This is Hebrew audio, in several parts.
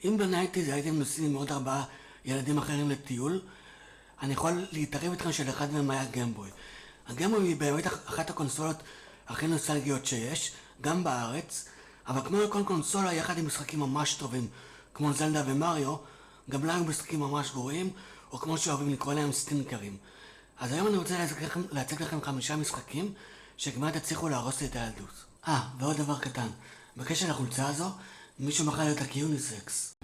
אם בנייטיז הייתם נוסעים עם עוד 4 ילדים אחרים לטיול, אני יכול להתערב איתכם שלאחד מהם היה גיימבוי. הגיימבוי היא באמת אחת הקונסולות הכי נוסטלגיות שיש, גם בארץ, אבל כמו לכל קונסולה, יחד עם משחקים ממש טובים, כמו זלדה ומריו, גם לה היו משחקים ממש גרועים, או כמו שאוהבים לקרוא להם סטינקרים. אז היום אני רוצה להציג לכם 5 משחקים שכמעט הצליחו להרוס לי את הילדות. ועוד דבר קטן, בקשר לחולצה הזו, מישהו מכר לי אותה כיוניסקס.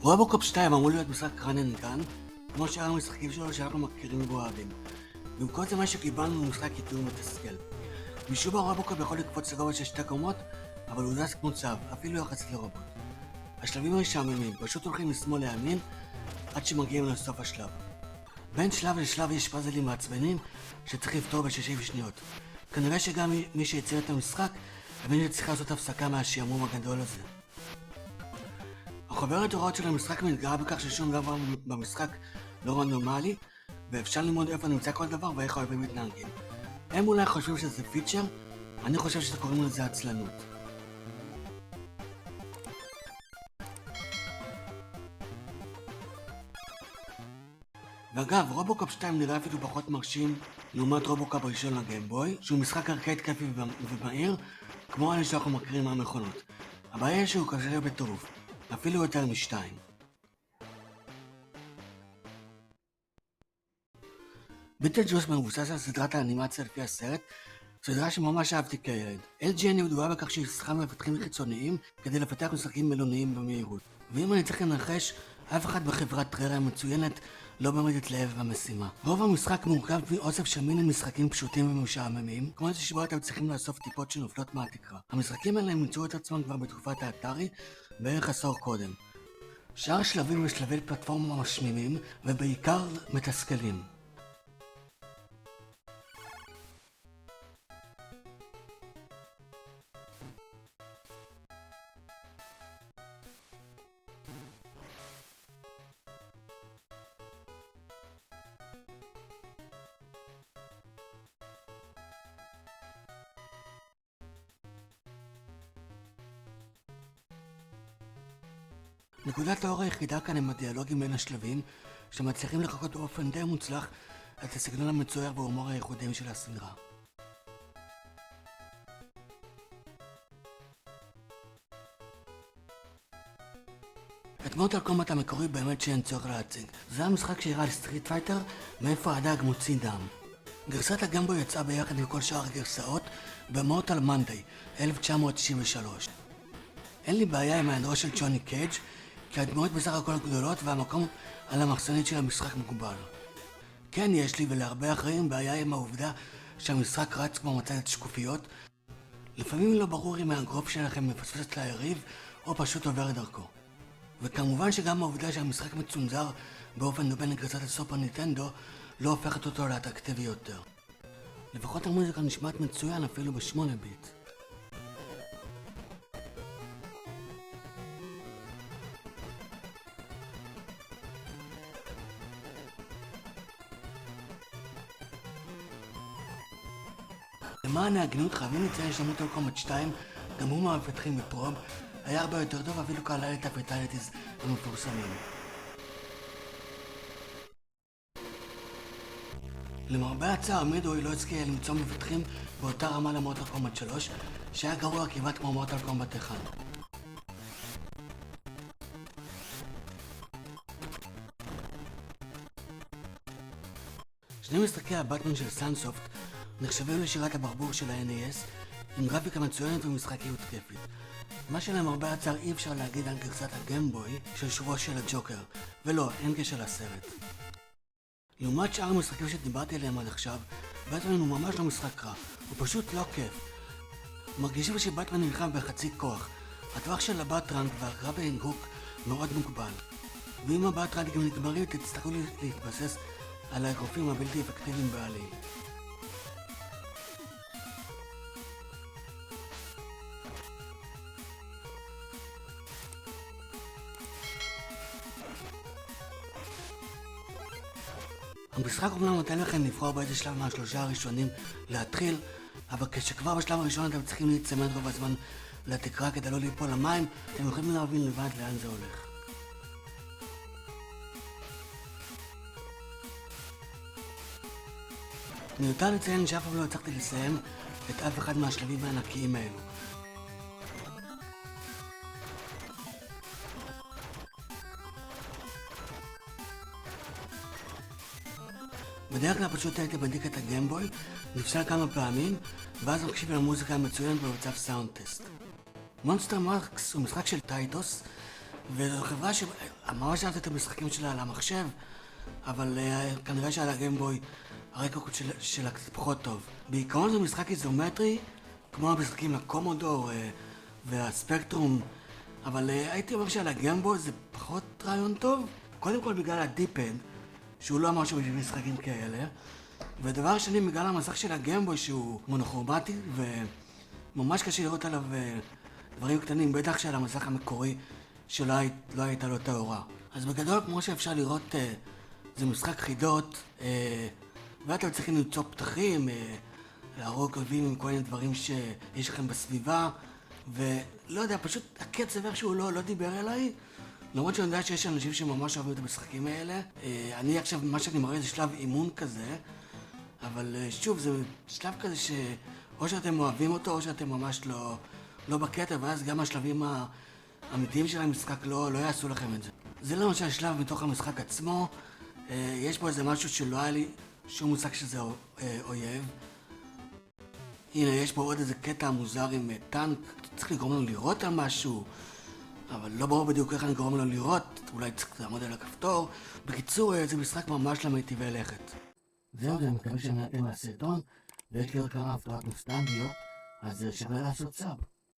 רובוקופ 2 אמור להיות משחק רן גן, כמו שאר המשחקים שלו שאנחנו מכירים ואוהבים. במקום זה מה שקיבלנו הוא משחק איתור מתסכל. משום מה רובוקופ יכול לקפוץ לגובה של 2 קומות, אבל הוא זז כמו צו, אפילו יחסית לרובוט. השלבים המשעממים, פשוט הולכים משמאל לימין, עד שמגיעים לסוף השלב. בין שלב לשלב יש פאזלים מעצבנים שצריך לפתור ב-60 שניות. כנראה שגם מי שיצר את המשחק הבין שצריך לעשות הפסקה מהשעמום הגדול הזה. החוברת הוראות של המשחק מתגאה בכך ששום דבר במשחק לא רנדומלי, ואפשר ללמוד איפה נמצא כל דבר ואיך האויבים מתנהגים. הם אולי חושבים שזה פיצ'ר, אני חושב שקוראים לזה עצלנות. ואגב, רובוקופ 2 נראה אפילו פחות מרשים לעומת רובוקופ הראשון לגיימבוי, שהוא משחק ארקייד כיפי ומהיר, כמו אלה שאנחנו מכירים מהמכונות. הבעיה שהוא קשה בטירוף, אפילו יותר מ2. ביטלג'וס מבוסס על סדרת האנימציה לפי הסרט, סדרה שממש אהבתי כילד. LGN ידועה בכך שהיא שכרה מפתחים חיצוניים כדי לפתח משחקים מלוניים במהירות. ואם אני צריך לנחש, אף אחד בחברת טררה המצוינת לא באמת התלהב במשימה. רוב המשחק מורכב מאוסף של מיני משחקים פשוטים ומשעממים, כמו זה שבו אתם צריכים לאסוף טיפות שנופלות מהתקרה. המשחקים האלה ימצאו את עצמם כבר בתקופת האתרי, בערך עשור קודם. שאר שלבים ושלבי פלטפורמה משמימים, ובעיקר מתסכלים. נקודת האור היחידה כאן הם הדיאלוגים בין השלבים, שמצליחים לחכות באופן די מוצלח את הסגנון המצויר וההומור הייחודיים של הסדרה. את מורטל קומבט המקורי באמת שאין צורך להציג. זה המשחק שהראה על סטריט פייטר, מאיפה הדג מוציא דם. גרסת הגיימבוי יצאה ביחד עם כל שאר הגרסאות במורטל מנדי, 1993. אין לי בעיה עם ההיעדרו של ג'וני קייג' כי הדמויות בסך הכל גדולות והמקום על המחסנית של המשחק מוגבל. כן, יש לי ולהרבה אחרים בעיה עם העובדה שהמשחק רץ כמו מצלת שקופיות. לפעמים לא ברור אם האגרוף שלכם מפספסת ליריב או פשוט עובר את דרכו. וכמובן שגם העובדה שהמשחק מצונזר באופן דומה לגרסת הסופר ניטנדו לא הופכת אותו לאטרקטיבי יותר. לפחות המוזיקה נשמעת מצוין אפילו ב8 ביט. למען ההגנות חייבים לציין שמורטל קומבט 2, גם הוא מהמפתחים בפרוב, היה הרבה יותר טוב אפילו כלל את הפטליטיז המפורסמים. למרבה הצער מידווי לא הצליח למצוא מפתחים באותה רמה למורטל קומבט 3, שהיה גרוע כמעט כמו מורטל קומבט 1. שני משחקי הבטמן של סאנסופט נחשבים לשירת הברבור של ה-NES עם גרפיקה מצוינת ומשחקיות כיפית. מה שלמרבה הצער אי אפשר להגיד על גרסת הגיימבוי של שובו של הג'וקר, ולא, אין קשר לסרט. לעומת שאר המשחקים שדיברתי עליהם עד עכשיו, בטמן הוא ממש לא משחק רע, הוא פשוט לא כיף. מרגישים שבטמן נלחם בחצי כוח, הטווח של הבטרנק והקרב ההנגוק מאוד מוגבל. ואם הבטרנקים נגמרים תצטרכו להתבסס על האגרופים הבלתי אפקטיביים בעליל. המשחק אומנם נותן לכם לבחור באיזה שלב מהשלושה הראשונים להתחיל, אבל כשכבר בשלב הראשון אתם צריכים להצמד רוב הזמן לתקרה כדי לא ליפול למים, אתם יכולים להבין לבד לאן זה הולך. מיותר לציין שאף פעם לא הצלחתי לסיים את אף אחד מהשלבים הענקיים האלו. בדרך כלל פשוט הייתי מדליק את הגיימבוי, נפסל כמה פעמים, ואז מקשיב למוזיקה המצוינת במצב סאונד טסט. מונסטר מרקס הוא משחק של טייטוס, וזו חברה שממש אהבתי את המשחקים שלה על המחשב, אבל כנראה שעל הגיימבוי הרקורד שלה קצת פחות טוב. בעיקרון זה משחק איזומטרי, כמו המשחקים לקומודור והספקטרום, אבל הייתי אומר שעל הגיימבוי זה פחות רעיון טוב, קודם כל בגלל הדיפ-אנד, שהוא לא משהו בשביל משחקים כאלה, ודבר שני בגלל המסך של הגיימבוי שהוא מונוכרומטי וממש קשה לראות עליו דברים קטנים, בטח שעל המסך המקורי שלא הייתה לו תאורה. אז בגדול, כמו שאפשר לראות, זה משחק חידות, ואתם צריכים למצוא פתחים, להרוג אויבים עם כל מיני דברים שיש לכם בסביבה, ולא יודע, פשוט הקצב איכשהו לא דיבר אליי, למרות שאני יודע שיש אנשים שממש אוהבים את המשחקים האלה. אני עכשיו, מה שאני מראה זה שלב אימון כזה, אבל שוב, זה שלב כזה שאו שאתם אוהבים אותו או שאתם ממש לא בקטע, ואז גם השלבים האמיתיים של המשחק לא יעשו לכם את זה. זה למשל שלב מתוך המשחק עצמו, יש פה איזה משהו שלא היה לי שום מושג שזה אויב. הנה, יש פה עוד איזה קטע מוזר עם טנק, צריך לגרום לנו לראות על משהו, אבל לא ברור בדיוק איך אני גורם לו לראות, אולי צריך לעמוד על הכפתור. בקיצור, זה משחק ממש למיטיבי לכת. זהו, אני מקווה שנהנתם מהסרטון, ויש לי עוד כמה הפתעות נוסטלגיות, אז שווה לעשות סאב.